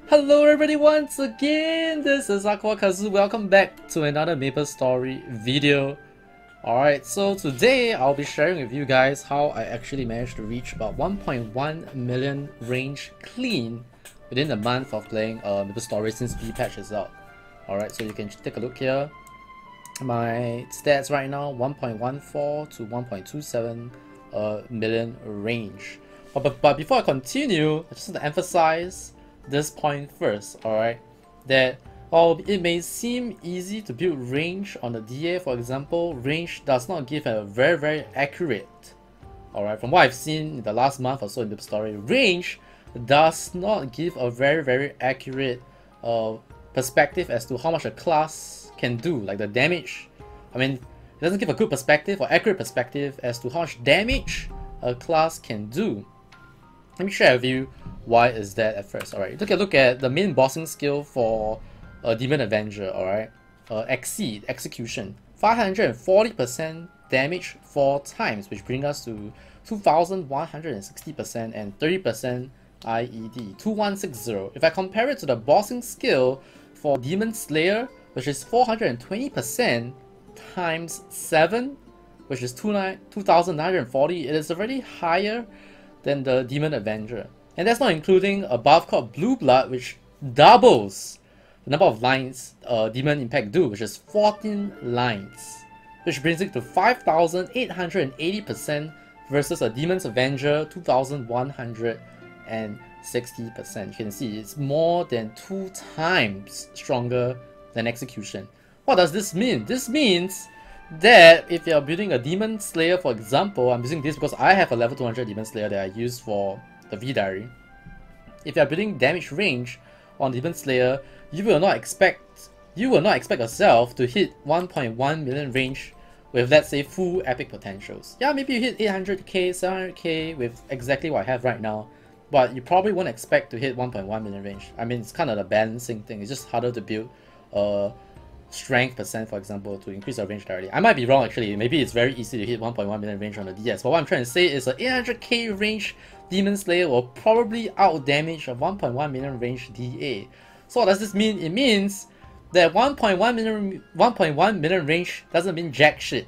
Hello everybody once again, this is AikawaKazu. Welcome back to another MapleStory video. Alright, so today I'll be sharing with you guys how I actually managed to reach about 1.1 million range clean within a month of playing MapleStory since V patch is out. Alright, so you can take a look here. My stats right now, 1.14 to 1.27 million range. But before I continue, I just want to emphasize this point first, alright, that it may seem easy to build range on the DA. For example, range does not give a very accurate, alright, from what I've seen in the last month or so in the story, range does not give a very accurate perspective as to how much a class can do, like the damage. I mean, it doesn't give a good perspective or accurate perspective as to how much damage a class can do. Let me share with you why is that at first. Alright, look at the main bossing skill for Demon Avenger. Alright, Exceed, Execution, 540% damage 4 times, which brings us to 2160% and 30% IED, 2160. If I compare it to the bossing skill for Demon Slayer, which is 420% times 7, which is 2940, it is already higher than the Demon Avenger. And that's not including a buff called Blue Blood, which doubles the number of lines Demon Impact do, which is 14 lines, which brings it to 5880% versus a Demon's Avenger 2160%. You can see it's more than 2 times stronger than Execution. What does this mean? This means that if you're building a Demon Slayer, for example, I'm using this because I have a level 200 Demon Slayer that I use for the V Diary. If you're building damage range on Demon Slayer, you will not expect yourself to hit 1.1 million range with, let's say, full epic potentials. Yeah, maybe you hit 800k, 700k with exactly what I have right now, but you probably won't expect to hit 1.1 million range. I mean, it's kind of a balancing thing. It's just harder to build strength percent, for example, to increase our range directly. I might be wrong actually, maybe it's very easy to hit 1.1 million range on the DS, but what I'm trying to say is a 800k range Demon Slayer will probably out damage a 1.1 million range DA. So what does this mean? It means that 1.1 million range doesn't mean jack shit.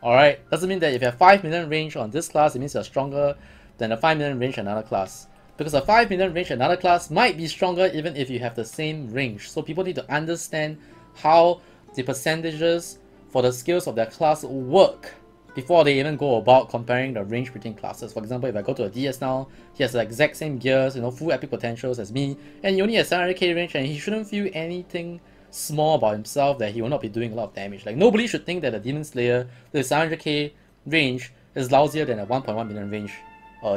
Alright? Doesn't mean that if you have 5 million range on this class, it means you're stronger than a 5 million range in another class. Because a 5 million range in another class might be stronger even if you have the same range. So people need to understand how the percentages for the skills of their class work before they even go about comparing the range between classes. For example, if I go to a DS now, he has the exact same gears, full epic potentials as me, and he only has 700k range, and he shouldn't feel anything small about himself that he will not be doing a lot of damage. Like, nobody should think that a Demon Slayer with 700k range is lousier than a 1.1 million range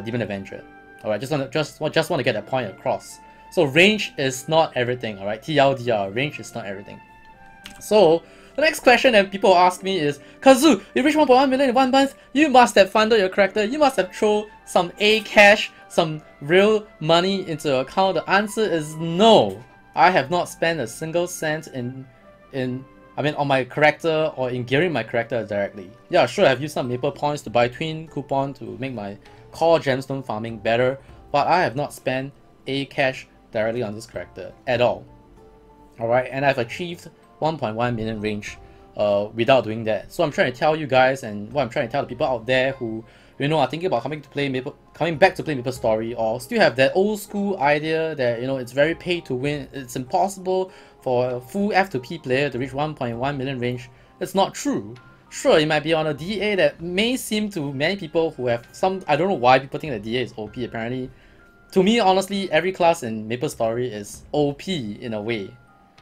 Demon Avenger. Alright, just want to get that point across. So range is not everything, alright? TLDR, range is not everything. So, the next question that people ask me is, Kazu, you reached 1.1 million in 1 month, you must have funded your character, you must have thrown some cash, some real money into your account. The answer is no. I have not spent a single cent on my character or in gearing my character directly. Yeah, sure, I've used some Maple points to buy twin coupon to make my core gemstone farming better, but I have not spent a cash directly on this character at all. Alright, and I've achieved 1.1 million range without doing that. So I'm trying to tell you guys, and what I'm trying to tell the people out there who are thinking about coming back to play MapleStory, or still have that old school idea that it's very pay to win, it's impossible for a full F2P player to reach 1.1 million range. It's not true. Sure, it might be on a DA that may seem to many people who have some, I don't know why people think that DA is OP. Apparently, to me, honestly, every class in MapleStory is OP in a way.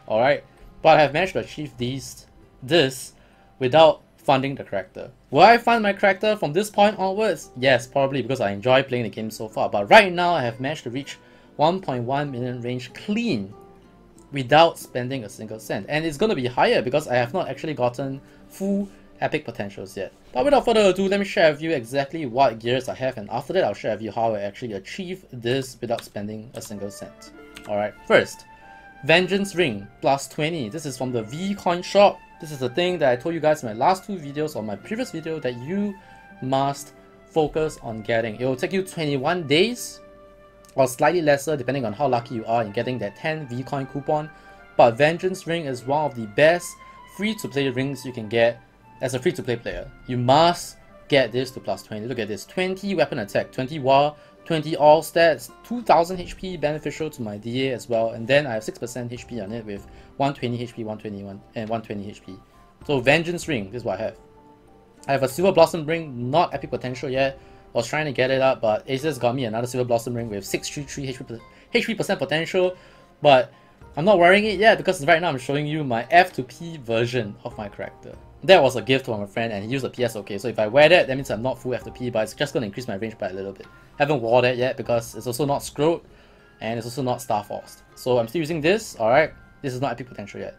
Alright? But I have managed to achieve this without funding the character. Will I fund my character from this point onwards? Yes, probably, because I enjoy playing the game so far. But right now, I have managed to reach 1.1 million range clean without spending a single cent. And it's going to be higher because I have not actually gotten full epic potentials yet. But without further ado, let me share with you exactly what gears I have, and after that I'll share with you how I actually achieve this without spending a single cent. Alright, first, Vengeance Ring, plus 20. This is from the V coin shop. This is the thing that I told you guys in my last 2 videos or my previous video that you must focus on getting. It will take you 21 days or slightly lesser depending on how lucky you are in getting that 10 V-Coin coupon. But Vengeance Ring is one of the best free-to-play rings you can get as a free-to-play player. You must get this to plus 20. Look at this, 20 weapon attack, 20 war, 20 all stats, 2000 HP beneficial to my DA as well, and then I have 6% HP on it with 120 HP, 121 and 120 HP. So Vengeance Ring, this is what I have. I have a Silver Blossom Ring, not epic potential yet. I was trying to get it up, but Asus got me another Silver Blossom Ring with 633 HP% potential, but I'm not wearing it yet because right now I'm showing you my F2P version of my character. That was a gift from a friend and he used a PSOK, so if I wear that, that means I'm not full F2P, but it's just going to increase my range by a little bit. Haven't worn that yet because it's also not scrolled and it's also not Star Forced. So I'm still using this, alright? This is not epic potential yet.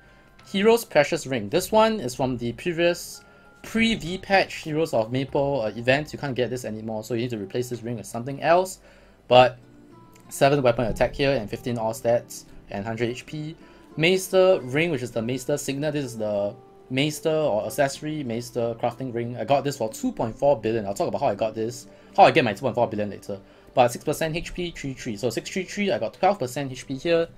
Heroes Precious Ring. This one is from the previous pre-V patch Heroes of Maple event. You can't get this anymore, so you need to replace this ring with something else. But 7 weapon attack here and 15 all stats and 100 HP. Maester Ring, which is the Maester Cygnus. This is the Maester or accessory Maester crafting ring. I got this for 2.4 billion. I'll talk about how I got this, how I get my 2.4 billion later. But 6% HP, 3-3. So 633, I got 12% HP here.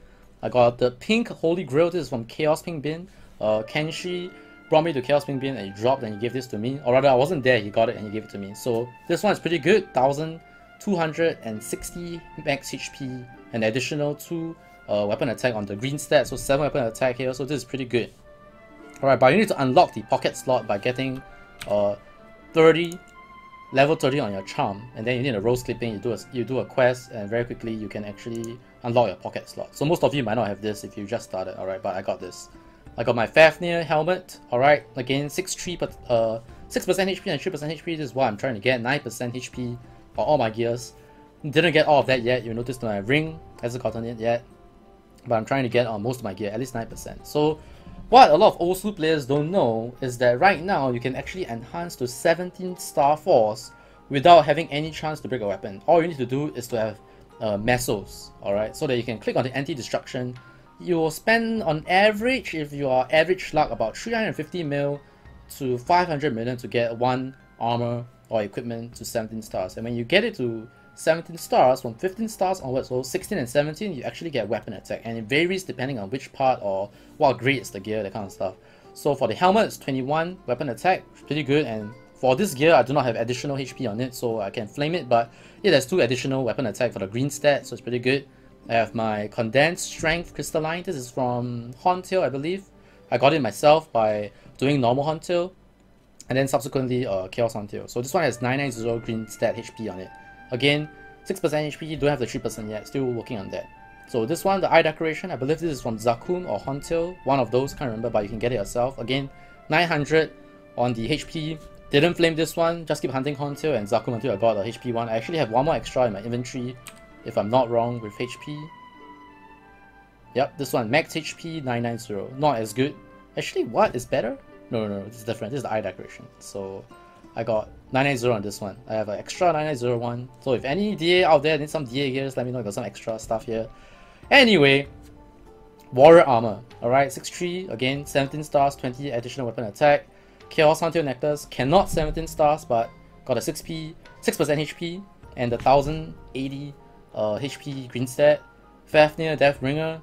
I got the pink Holy Grail. This is from Chaos Pink Bin. Kenshi brought me to Chaos Pink Bin and he dropped and he gave this to me. Or rather, I wasn't there, he got it and he gave it to me. So this one is pretty good. 1260 max HP and additional 2 weapon attack on the green stat. So 7 weapon attack here. So this is pretty good. Alright, but you need to unlock the pocket slot by getting level 30 on your charm, and then you need a rose clipping. You do a quest, and very quickly you can actually unlock your pocket slot. So most of you might not have this if you just started. Alright, but I got this. I got my Fafnir helmet. Alright, again 6% HP and 3% HP. This is what I'm trying to get. 9% HP on all my gears. Didn't get all of that yet. You notice my ring hasn't gotten it yet, but I'm trying to get on most of my gear, at least 9%. So what a lot of Osu players don't know is that right now you can actually enhance to 17 Star Force without having any chance to break a weapon. All you need to do is to have mesos, alright, so that you can click on the anti-destruction. You will spend on average, if you are average luck, about 350 mil to 500 million to get 1 armor or equipment to 17 stars. And when you get it to 17 stars, from 15 stars onwards, so 16 and 17, you actually get weapon attack, and it varies depending on which part or what grade is the gear, that kind of stuff. So for the helmet, it's 21 weapon attack, pretty good, and for this gear, I do not have additional HP on it, so I can flame it, but it has 2 additional weapon attack for the green stat, so it's pretty good. I have my condensed strength crystalline. This is from Horntail, I believe. I got it myself by doing normal Horntail, and then subsequently Chaos Horntail. So this one has 990 green stat HP on it. Again, 6% HP, don't have the 3% yet, still working on that. So this one, the eye decoration, I believe this is from Zakun or Hontil, one of those, can't remember, but you can get it yourself. Again, 900 on the HP. Didn't flame this one, just keep hunting Hontil and Zakun until I got a HP one. I actually have one more extra in my inventory, if I'm not wrong, with HP. Yep, this one, max HP 990, not as good. Actually, what is better? No, this is different, this is the eye decoration. So I got 990 on this one. I have an extra 990 one. So if any DA out there needs some DA gears, let me know. I got some extra stuff here. Anyway, Warrior Armor. Alright, 6-3, again, 17 stars, 20 additional weapon attack. Chaos Hunter Necklace, cannot 17 stars, but got a 6% HP and the 1080 HP green stat. Fafnir Deathbringer,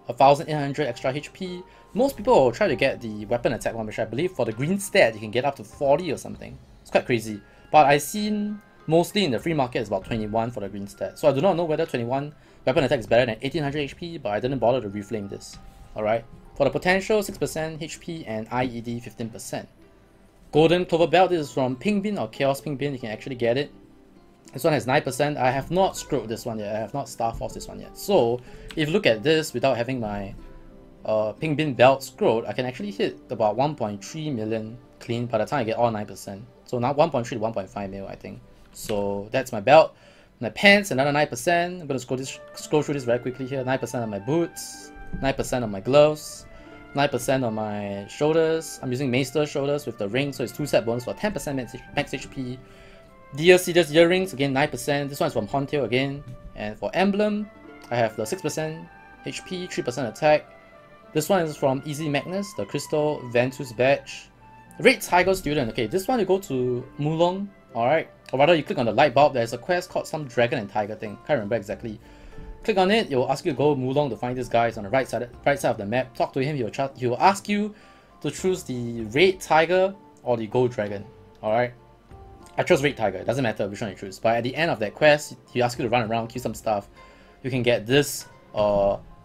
1800 extra HP. Most people will try to get the weapon attack one, which I believe for the green stat you can get up to 40 or something. It's quite crazy. But I've seen mostly in the free market is about 21 for the green stat. So I do not know whether 21 weapon attack is better than 1800 HP, but I didn't bother to reflame this. Alright. For the potential, 6% HP and IED 15%. Golden Clover Belt, this is from Pink Bin or Chaos Pink Bin, you can actually get it. This one has 9%. I have not scrolled this one yet. I have not Star Force this one yet. So if you look at this without having my Pink Bin belt scrolled, I can actually hit about 1.3 million clean by the time I get all 9%. So now 1.3 to 1.5 mil, I think. So that's my belt. My pants, another 9%. I'm going to scroll through this very quickly here. 9% on my boots, 9% on my gloves, 9% on my shoulders. I'm using Maester shoulders with the ring, so it's 2 set bonus for 10% max HP. Deer Seeders earrings, again 9%. This one is from Hontail again. And for emblem, I have the 6% HP, 3% attack. This one is from Easy Magnus, the Crystal Ventus badge. Red Tiger Student. Okay, this one you go to Mulong. Alright, or rather you click on the light bulb, there's a quest called some dragon and tiger thing, can't remember exactly. Click on it, it will ask you to go Mulong to find this guy. It's on the right side of the map. Talk to him, he will ask you to choose the red tiger or the gold dragon. Alright? I chose red tiger, it doesn't matter which one you choose. But at the end of that quest, he asks you to run around, kill some stuff. You can get this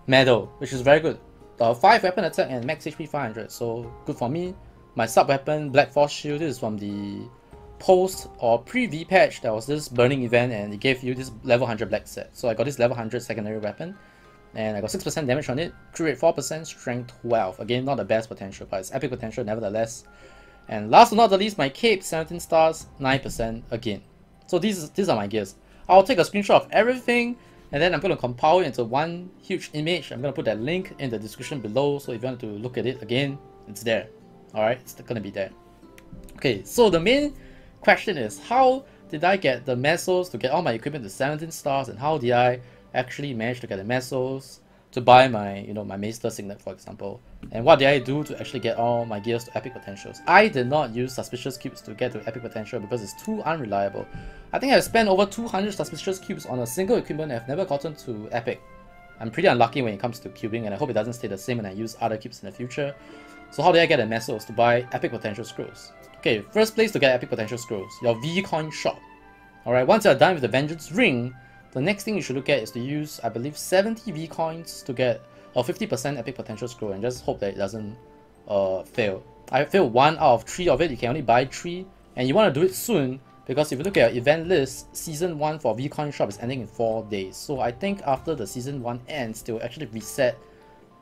medal, which is very good. 5 weapon attack and max HP 500, so good for me. My sub weapon, Black Force Shield, this is from the post or pre-V patch. There was this burning event and it gave you this level 100 black set. So I got this level 100 secondary weapon and I got 6% damage on it, crit rate 4%, strength 12. Again, not the best potential, but it's epic potential nevertheless. And last but not the least, my cape, 17 stars, 9% again. So these are my gears. I'll take a screenshot of everything and then I'm going to compile it into one huge image. I'm going to put that link in the description below, so if you want to look at it again, it's there. Alright, it's going to be there. Okay, so the main question is, how did I get the mesos to get all my equipment to 17 stars, and how did I actually manage to get the mesos to buy my, my Maester Signet, for example? And what did I do to actually get all my gears to epic potentials? I did not use suspicious cubes to get to epic potential because it's too unreliable. I think I've spent over 200 suspicious cubes on a single equipment and I've never gotten to epic. I'm pretty unlucky when it comes to cubing, and I hope it doesn't stay the same when I use other cubes in the future. So how did I get the mesos to buy epic potential scrolls? Okay, first place to get epic potential scrolls, your V-Coin shop. Alright, once you're done with the Vengeance Ring, the next thing you should look at is to use, I believe, 70 V-Coins to get a 50% epic potential scroll, and just hope that it doesn't fail. I failed 1 out of 3 of it. You can only buy 3, and you want to do it soon, because if you look at your event list, Season 1 for V-Coin shop is ending in 4 days. So I think after the Season 1 ends, they will actually reset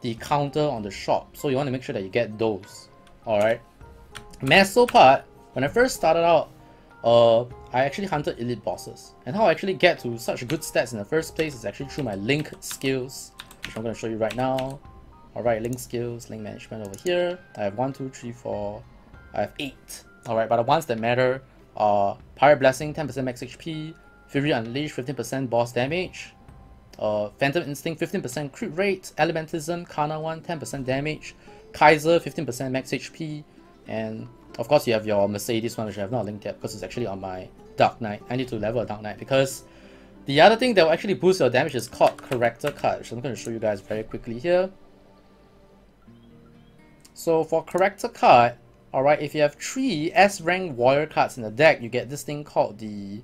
the counter on the shop. So you want to make sure that you get those. Alright. Meso part, when I first started out, I actually hunted elite bosses. And how I actually get to such good stats in the first place is actually through my link skills, which I'm going to show you right now. Alright, link skills, link management over here. I have 1, 2, 3, 4, I have 8. Alright, but the ones that matter are Pirate Blessing, 10% max HP, Fury Unleashed, 15% boss damage, Phantom Instinct, 15% crit rate, Elementism, Kana 1, 10% damage, Kaiser, 15% max HP, and of course you have your Mercedes one, which I have not linked yet because it's actually on my Dark Knight. I need to level a Dark Knight because the other thing that will actually boost your damage is called Corrector Cards, which I'm going to show you guys very quickly here. So for Corrector Card, alright, if you have 3 S-rank warrior cards in the deck, you get this thing called the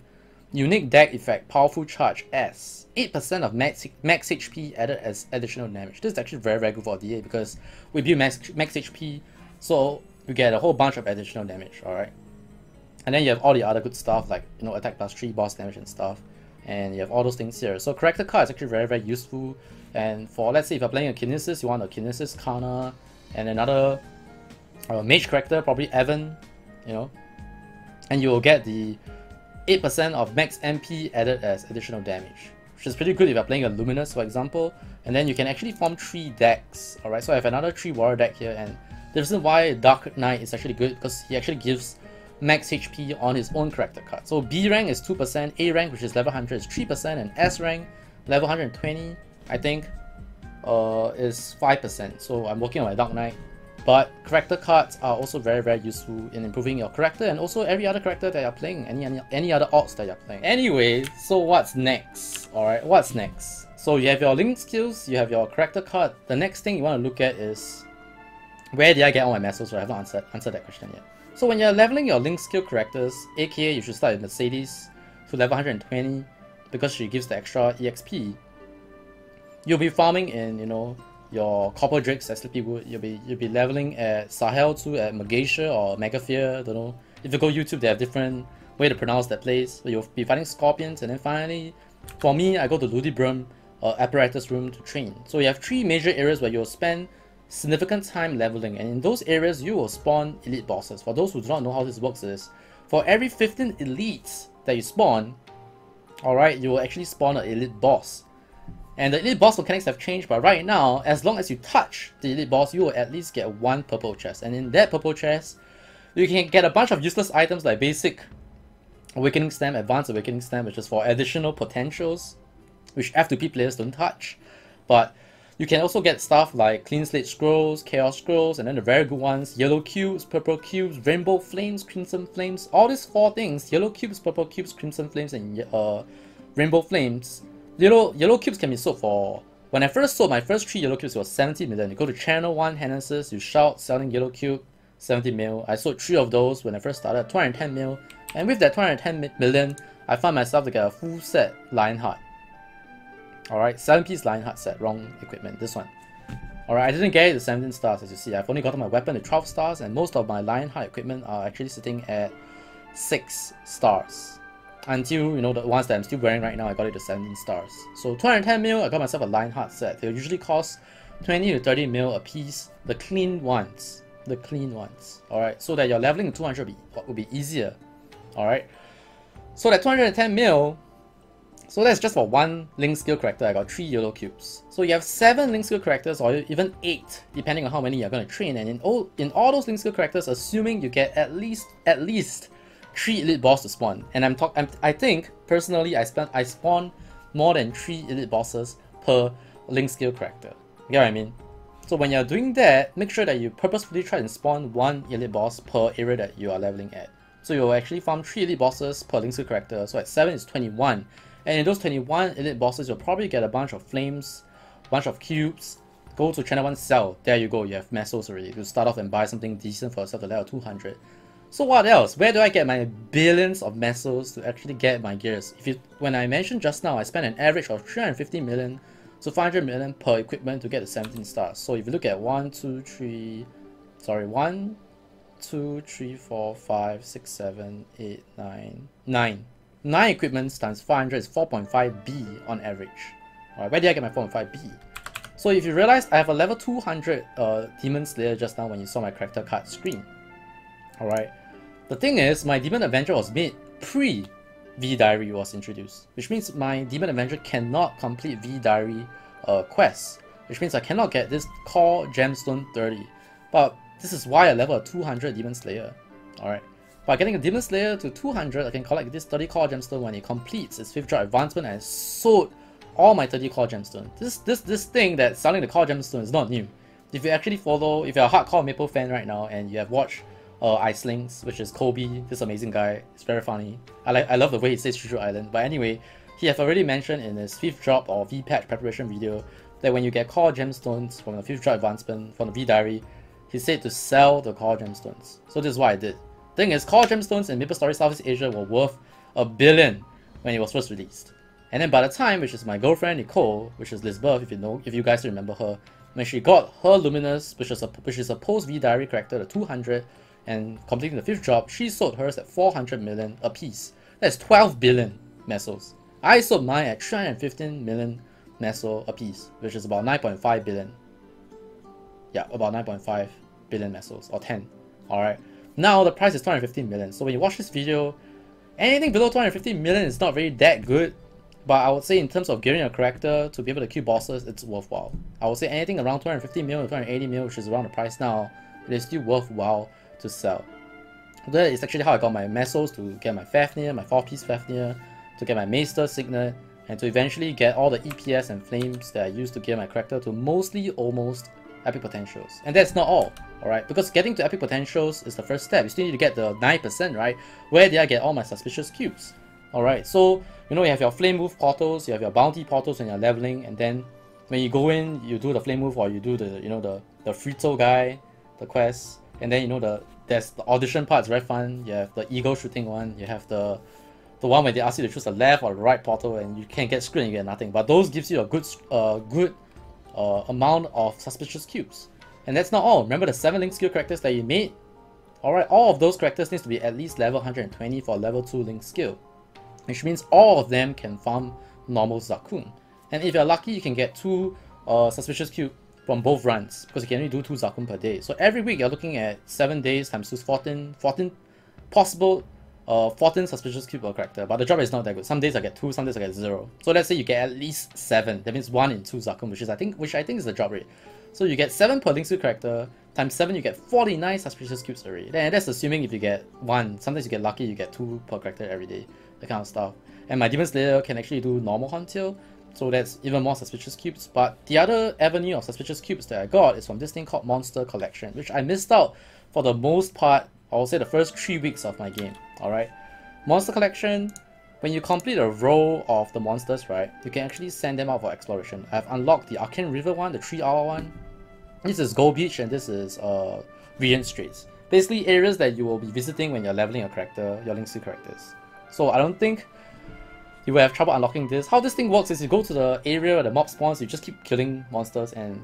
Unique Deck Effect, Powerful Charge S. 8% of max HP added as additional damage. This is actually very, very good for DA because we build max HP, so you get a whole bunch of additional damage, alright? And then you have all the other good stuff like, attack plus 3, boss damage and stuff. And you have all those things here. So Corrector Card is actually very, very useful. And for, let's say, if you're playing a Kinesis, you want a Kinesis Kana and another Mage Corrector, probably Evan, and you will get the 8% of max MP added as additional damage, which is pretty good if you're playing a Luminous, for example. And then you can actually form 3 decks, alright? So I have another 3 warrior deck here, and the reason why Dark Knight is actually good because he actually gives max HP on his own character card. So B rank is 2%, A rank, which is level 100, is 3%, and S rank, level 120, I think, is 5%. So I'm working on my Dark Knight. But character cards are also very, very useful in improving your character and also every other character that you're playing, any other odds that you're playing. Anyway, so what's next? Alright, what's next? So you have your link skills, you have your character card. The next thing you want to look at is, where did I get all my mesos? So I have not answered that question yet. So when you're leveling your link skill characters, aka you should start with Mercedes to level 120 because she gives the extra EXP. You'll be farming in, your Copper Drakes at Sleepywood. You'll be leveling at Sahel 2 at Megacia or Megafear, don't know. If you go YouTube, they have different way to pronounce that place. So you'll be fighting Scorpions, and then finally, for me, I go to Ludibrum Apparatus Room to train. So you have 3 major areas where you'll spend significant time leveling, and in those areas you will spawn elite bosses. For those who do not know how this works is, for every 15 elites that you spawn, alright, you will actually spawn an elite boss. And the elite boss mechanics have changed, but right now, as long as you touch the elite boss, you will at least get 1 purple chest. And in that purple chest, you can get a bunch of useless items like basic Awakening Stem, Advanced Awakening Stem, which is for additional potentials, which F2P players don't touch. But You can also get stuff like Clean Slate Scrolls, Chaos Scrolls, and then the very good ones, Yellow Cubes, Purple Cubes, Rainbow Flames, Crimson Flames. All these 4 things, Yellow Cubes, Purple Cubes, Crimson Flames, and Rainbow Flames. Yellow Cubes can be sold for... When I first sold my first 3 Yellow Cubes, it was 70 million. You go to Channel 1, Hennessy's, you shout, selling Yellow Cube, 70 mil. I sold 3 of those when I first started, 210 mil. And with that 210 million, I found myself to get a full set Lionheart. Alright, 7-piece Lionheart set, wrong equipment, this one. Alright, I didn't get it to 17 stars as you see. I've only gotten my weapon to 12 stars, and most of my Lionheart equipment are actually sitting at 6 stars. Until, you know, the ones that I'm still wearing right now, I got it to 17 stars. So 210 mil, I got myself a Lionheart set. They usually cost 20 to 30 mil a piece, the clean ones. The clean ones. Alright, so that your leveling to 200 will be easier. Alright, so that 210 mil, so that's just for 1 link skill character. I got 3 yellow cubes. So you have 7 link skill characters, or even 8, depending on how many you're going to train. And in all those link skill characters, assuming you get at least 3 elite boss to spawn. And I think personally, I spawn more than 3 elite bosses per link skill character. You get what I mean? So when you're doing that, make sure that you purposefully try and spawn 1 elite boss per area that you are leveling at. So you'll actually farm 3 elite bosses per link skill character. So at 7 is 21. And in those 21 elite bosses, you'll probably get a bunch of flames, bunch of cubes. Go to Channel 1 sell. There you go, you have mesos already. You start off and buy something decent for yourself to level 200. So what else? Where do I get my billions of mesos to actually get my gears? When I mentioned just now, I spent an average of 350 million to 500 million per equipment to get the 17 stars. So if you look at 1, 2, 3, 4, 5, 6, 7, 8, 9. 9 equipments times 500 is 4.5B on average. Alright, where did I get my 4.5B? So if you realize, I have a level 200 Demon Slayer just now when you saw my character card screen. Alright, the thing is, my Demon Avenger was made pre-V-Diary was introduced, which means my Demon Avenger cannot complete V-Diary quests, which means I cannot get this Core Gemstone 30. But this is why I level a 200 Demon Slayer. Alright. By getting a Demon Slayer to 200, I can collect this 30 Core Gemstone when it completes its 5th drop advancement, and I sold all my 30 Core Gemstone. This thing that selling the Core Gemstone is not new. If you actually follow, if you're a hardcore Maple fan right now and you have watched Icelings, which is Kobe, this amazing guy, it's very funny. I love the way he says Chuchu Island. But anyway, he has already mentioned in his 5th drop or V-patch preparation video that when you get Core Gemstones from the 5th drop advancement from the V-Diary, he said to sell the Core Gemstones. So this is what I did. Thing is, Core Gemstones in Maple Story Southeast Asia were worth $1 billion when it was first released. And then by the time, which is my girlfriend Nicole, which is Lisbeth, if you guys remember her, when she got her Luminous, which is a post V-Diary character, the 200, and completing the 5th drop, she sold hers at 400 million a piece. That's 12 billion mesos. I sold mine at 315 million meso a piece, which is about 9.5 billion. Yeah, about 9.5 billion mesos, or 10. Alright. Now the price is 250 million. So when you watch this video, anything below 250 million is not really that good. But I would say in terms of gearing a character to be able to kill bosses, it's worthwhile. I would say anything around 250 mil to 280 mil, which is around the price now, it is still worthwhile to sell. That is actually how I got my mesos to get my Fafnir, my 4-piece Fafnir, to get my Maester Signet, and to eventually get all the EPS and flames that I used to gear my character to mostly almost epic potentials. And that's not all, alright? Because getting to epic potentials is the first step. You still need to get the 9%, right? Where did I get all my suspicious cubes? Alright, so you know you have your flame move portals, you have your bounty portals when you're leveling, and then when you go in, you do the flame move or you do the the Frito guy, the quest, and then there's the audition part, it's very fun. You have the eagle shooting one, you have the one where they ask you to choose the left or the right portal and you can't get screwed and you get nothing. But those gives you a good amount of suspicious cubes. And that's not all. Remember the 7 link skill characters that you made? Alright, all of those characters needs to be at least level 120 for level 2 link skill. Which means all of them can farm normal Zakun. And if you're lucky, you can get 2 suspicious cube from both runs, because you can only do 2 Zakun per day. So every week you're looking at 7 days times 2 is 14 possible 14 suspicious cube per character, but the job is not that good. Some days I get 2, some days I get 0. So let's say you get at least 7. That means 1 in 2 Zakun, which I think is the job rate. So you get 7 per link skill character, times 7 you get 49 suspicious cubes already. Then that's assuming if you get 1. Sometimes you get lucky, you get 2 per character every day, that kind of stuff. And my Demon Slayer can actually do normal Huntail, So that's even more suspicious cubes. But the other avenue of suspicious cubes that I got is from this thing called Monster Collection, which I missed out for the most part, I will say the first 3 weeks of my game. Alright. Monster Collection, when you complete a row of the monsters, right, you can actually send them out for exploration. I've unlocked the Arcane River one, the 3-hour one. This is Gold Beach and this is Regent Straits. Basically areas that you will be visiting when you're leveling a character, your Link 2 characters. So I don't think you will have trouble unlocking this. How this thing works is you go to the area where the mob spawns, you just keep killing monsters and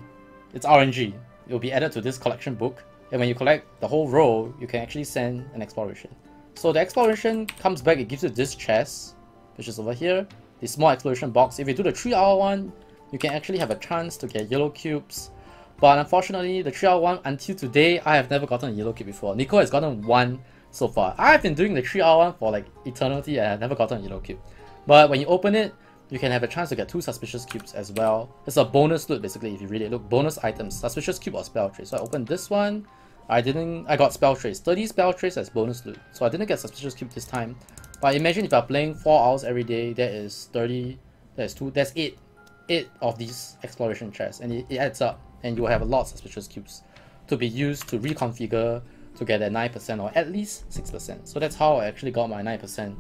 it's RNG. It will be added to this collection book, and when you collect the whole row, you can actually send an exploration. So the exploration comes back, it gives you this chest, which is over here, the small exploration box. If you do the 3-hour one, you can actually have a chance to get yellow cubes. But unfortunately, the 3-hour one, until today, I have never gotten a yellow cube before. Nico has gotten one so far. I've been doing the 3-hour one for like eternity and I've never gotten a yellow cube. But when you open it, you can have a chance to get 2 suspicious cubes as well. It's a bonus loot basically if you read it. Look, bonus items, suspicious cube or spell trace. So I opened this one. I got spell trace, 30 spell trace as bonus loot. So I didn't get suspicious cube this time. But imagine if you're playing 4 hours every day, that is 30, that's 8 of these exploration chests, and it adds up, and you will have a lot of suspicious cubes to be used to reconfigure to get that 9% or at least 6%. So that's how I actually got my 9%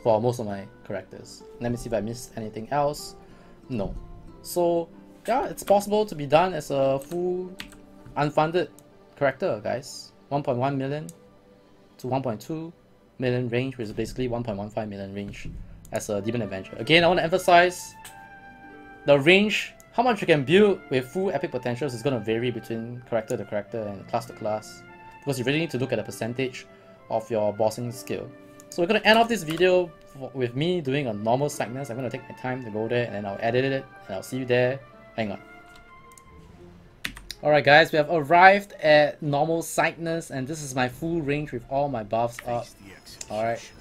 for most of my characters. Let me see if I missed anything else. No. So yeah, it's possible to be done as a full unfunded character, guys. 1.1 million to 1.2 million range, which is basically 1.15 million range as a Demon Adventure. Again, I want to emphasize the range, how much you can build with full epic potentials is going to vary between character to character and class to class, because you really need to look at the percentage of your bossing skill. So we're going to end off this video with me doing a normal Cygnus. I'm going to take my time to go there and then I'll edit it and I'll see you there. Hang on. Alright guys, we have arrived at normal Cygnus and this is my full range with all my buffs up. Alright.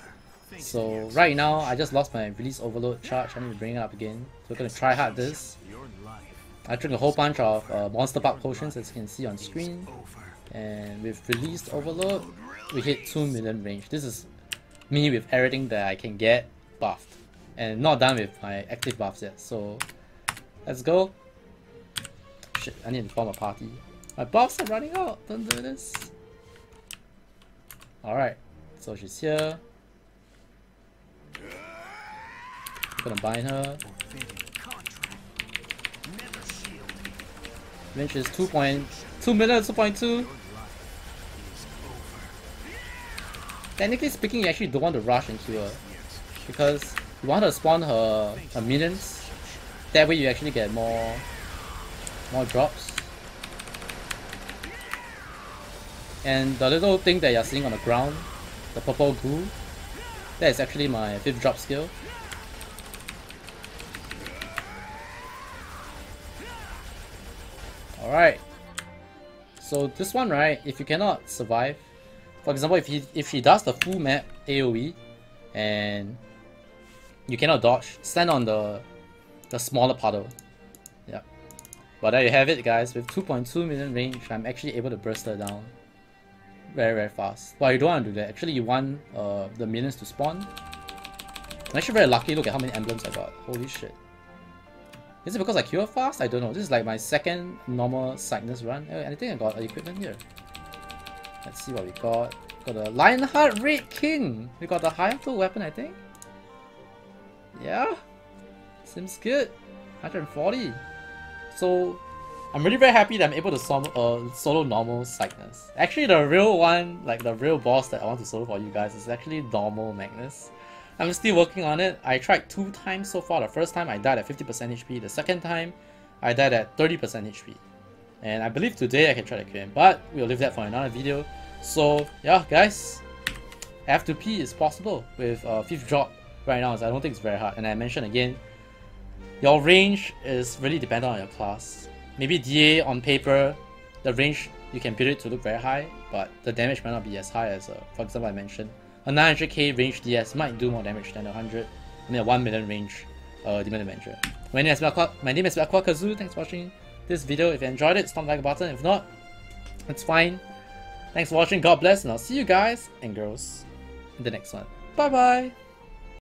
So right now, I just lost my release overload charge. I need to bring it up again. So we're going to try hard this. I drink a whole bunch of Monster Park potions as you can see on screen. And with released overload, we hit 2 million range. This is me with everything that I can get buffed. And not done with my active buffs yet. So let's go. Shit, I need to form a party. My buffs are running out. Don't do this. Alright, so she's here. I'm gonna bind her. Range is 2.2 million, 2.2. Technically speaking, you actually don't want to rush and kill her, because you want her to spawn her minions. That way you actually get more drops. And the little thing that you're seeing on the ground, the purple goo, that is actually my 5th drop skill. Alright, so this one, right, if you cannot survive, for example, if she does the full map AoE and you cannot dodge, stand on the smaller puddle. Yeah. But there you have it guys, with 2.2 million range, I'm actually able to burst her down very fast. Well, you don't want to do that, actually you want the minions to spawn. I'm actually very lucky, look at how many emblems I got, holy shit. Is it because I kill fast? I don't know. This is like my 2nd normal Cygnus run. I think I got equipment here. Let's see what we got. Got a Lionheart Red King. We got the higher weapon, I think. Yeah, seems good. 140. So I'm really very happy that I'm able to solo normal Cygnus. Actually, the real one, like the real boss that I want to solo for you guys, is actually normal Magnus. I'm still working on it. I tried 2 times so far. The first time I died at 50% HP. The second time I died at 30% HP. And I believe today I can try to kill him. But we'll leave that for another video. So yeah guys, F2P is possible with 5th drop right now. So I don't think it's very hard. And I mentioned again, your range is really dependent on your class. Maybe DA on paper, the range you can build it to look very high. But the damage might not be as high as, for example, I mentioned. A 900k range DS might do more damage than a 1 million range Demon Adventure. My name is AikawaKazu. Thanks for watching this video. If you enjoyed it, stomp the like button. If not, it's fine. Thanks for watching. God bless, and I'll see you guys and girls in the next one. Bye bye.